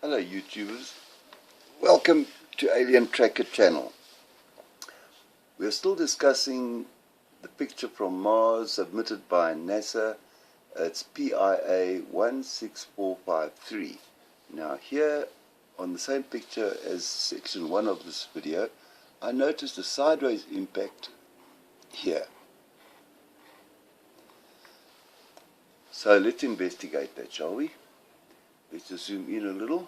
Hello YouTubers, welcome to Alien Tracker channel. We are still discussing the picture from Mars submitted by NASA. It's PIA 16453. Now here on the same picture as section 1 of this video, I noticed a sideways impact here. So let's investigate that, shall we? Let's just zoom in a little.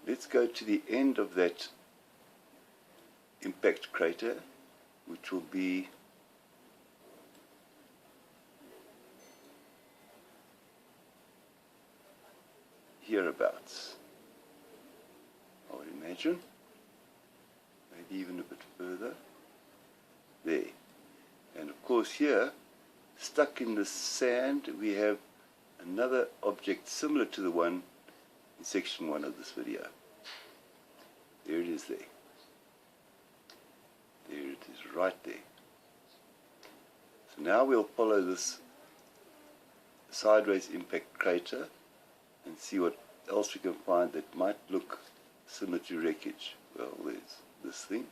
Let's go to the end of that impact crater, which will be hereabouts, I would imagine. Maybe even a bit further. There. And of course here, stuck in the sand, we have another object similar to the one in section 1 of this video. There it is there. There it is right there. So now we'll follow this sideways impact crater and see what else we can find that might look similar to wreckage. Well, there's this thing.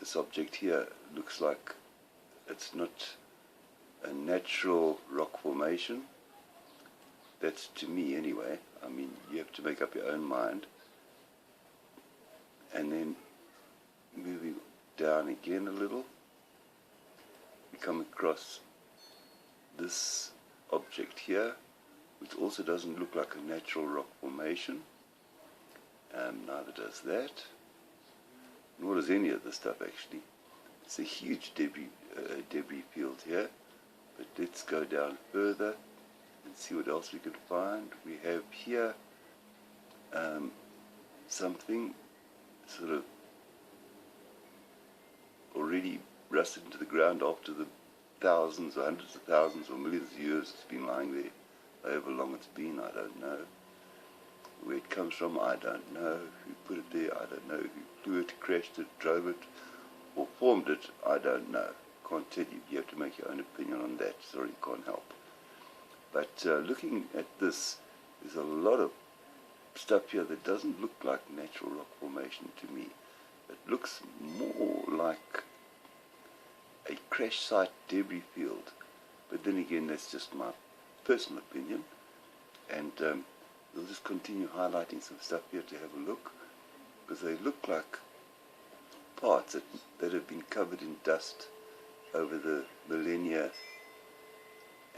This object here looks like it's not a natural rock formation. That's to me anyway. I mean, you have to make up your own mind. And then moving down again a little, we come across this object here, which also doesn't look like a natural rock formation. Neither does that. Nor does any of this stuff actually. It's a huge debris field here. But let's go down further and see what else we can find. We have here something sort of already rusted into the ground after the thousands or hundreds of thousands or millions of years it's been lying there. However long it's been, I don't know. Where it comes from, I don't know. Who put it there, I don't know. Who flew it, crashed it, drove it, or formed it, I don't know. Can't tell you. You have to make your own opinion on that. Sorry, can't help. But looking at this, there's a lot of stuff here that doesn't look like natural rock formation to me. It looks more like a crash site debris field. But then again, that's just my personal opinion. And we'll just continue highlighting some stuff here to have a look, because they look like parts that have been covered in dust over the millennia,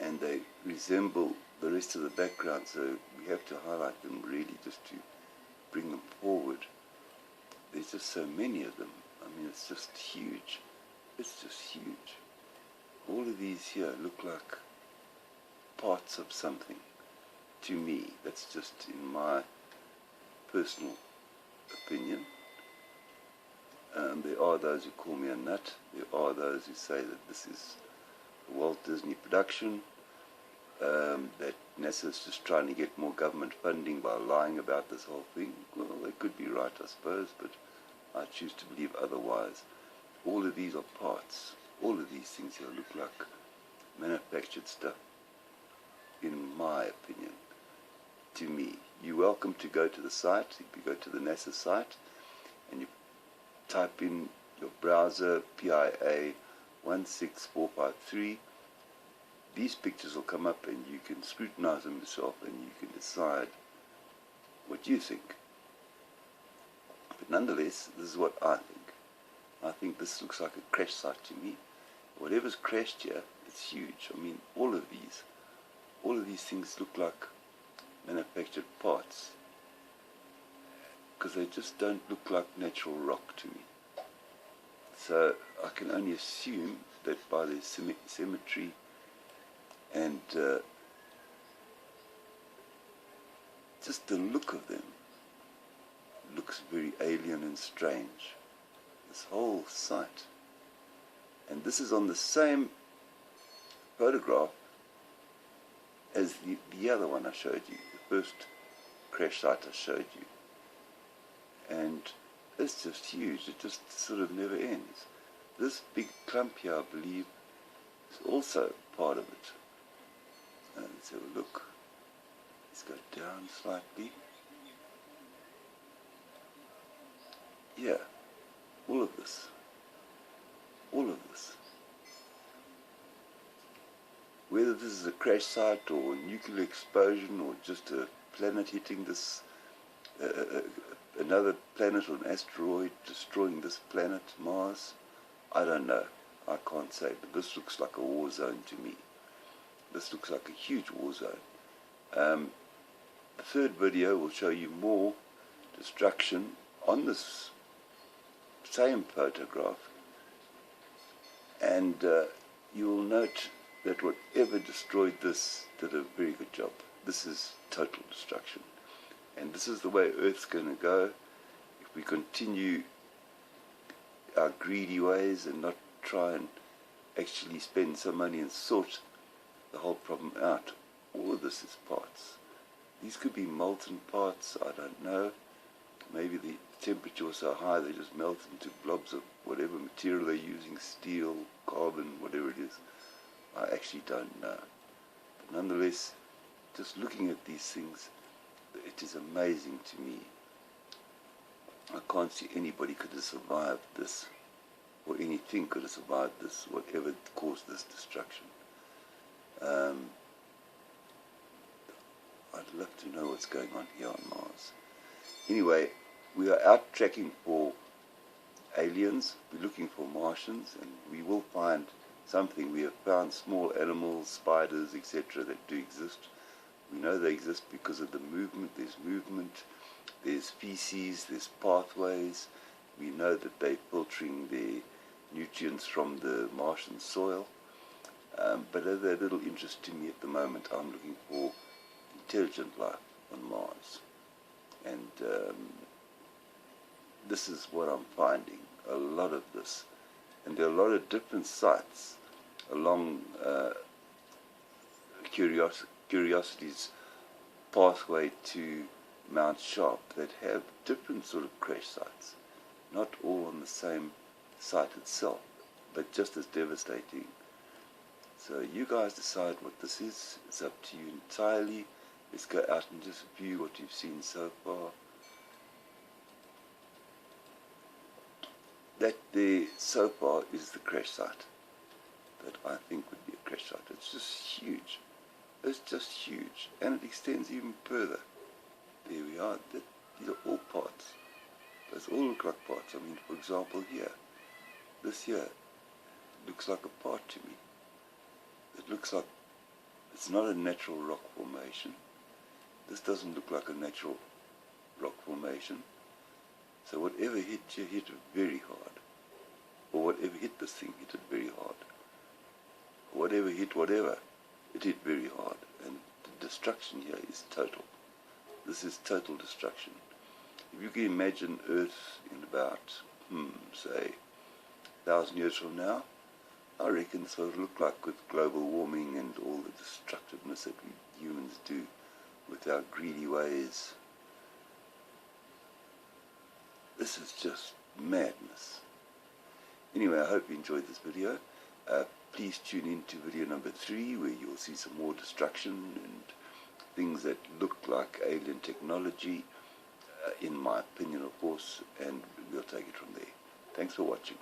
and they resemble the rest of the background, so we have to highlight them really just to bring them forward. There's just so many of them. I mean, it's just huge. It's just huge. All of these here look like parts of something to me. That's just in my personal opinion. There are those who call me a nut. There are those who say that this is a Walt Disney production, that NASA is just trying to get more government funding by lying about this whole thing. Well, they could be right, I suppose, but I choose to believe otherwise. All of these are parts. All of these things here look like manufactured stuff, in my opinion, to me. You're welcome to go to the site. If you go to the NASA site and you type in your browser PIA 16453, these pictures will come up and you can scrutinize them yourself and you can decide what you think. But nonetheless, this is what I think. I think this looks like a crash site to me. Whatever's crashed here, it's huge. I mean, all of these things look like manufactured parts, because they just don't look like natural rock to me. So I can only assume that by their symmetry and just the look of them looks very alien and strange. This whole site. And this is on the same photograph as the other one I showed you, the first crash site I showed you. And it's just huge. It just sort of never ends. This big clump here, I believe, is also part of it. Let's have a look. Let's go down slightly. Yeah, all of this. All of this. Whether this is a crash site or a nuclear explosion or just a planet hitting this, another planet or an asteroid destroying this planet, Mars, I don't know. I can't say, but this looks like a war zone to me. This looks like a huge war zone. The third video will show you more destruction on this same photograph, and you will note that whatever destroyed this did a very good job. This is total destruction, and this is the way Earth's going to go if we continue our greedy ways and not try and actually spend some money and sort the whole problem out. All of this is parts. These could be molten parts, I don't know. Maybe the temperature was so high they just melt into blobs of whatever material they're using, steel, carbon, whatever it is. I actually don't know. But nonetheless, just looking at these things, it is amazing to me. I can't see anybody could have survived this, or anything could have survived this, whatever caused this destruction. I'd love to know what's going on here on Mars. Anyway, we are out tracking for aliens. We're looking for Martians, and we will find something. We have found small animals, spiders, etc. that do exist. We know they exist because of the movement. There's feces, there's pathways. We know that they're filtering their nutrients from the Martian soil. But of their little interest to me at the moment, I'm looking for intelligent life on Mars. And this is what I'm finding, a lot of this. And there are a lot of different sites along Curiosity's pathway to Mount Sharp that have different sort of crash sites. Not all on the same site itself, but just as devastating. So you guys decide what this is. It's up to you entirely. Let's go out and just view what you've seen so far. That there so far is the crash site that I think would be a crash site. It's just huge. It's just huge. And it extends even further. There we are. These are all parts. Those all look like parts. I mean, for example, here. This here looks like a part to me. It looks like it's not a natural rock formation. This doesn't look like a natural rock formation. So whatever hit you, hit it very hard. Or whatever hit this thing, hit it very hard. Whatever hit whatever, it hit very hard. And the destruction here is total. This is total destruction. If you can imagine Earth in about, say, 1,000 years from now, I reckon this will look like with global warming and all the destructiveness that we humans do with our greedy ways. This is just madness. Anyway, I hope you enjoyed this video. Please tune in to video number 3, where you'll see some more destruction and things that look like alien technology, in my opinion, of course, and we'll take it from there. Thanks for watching.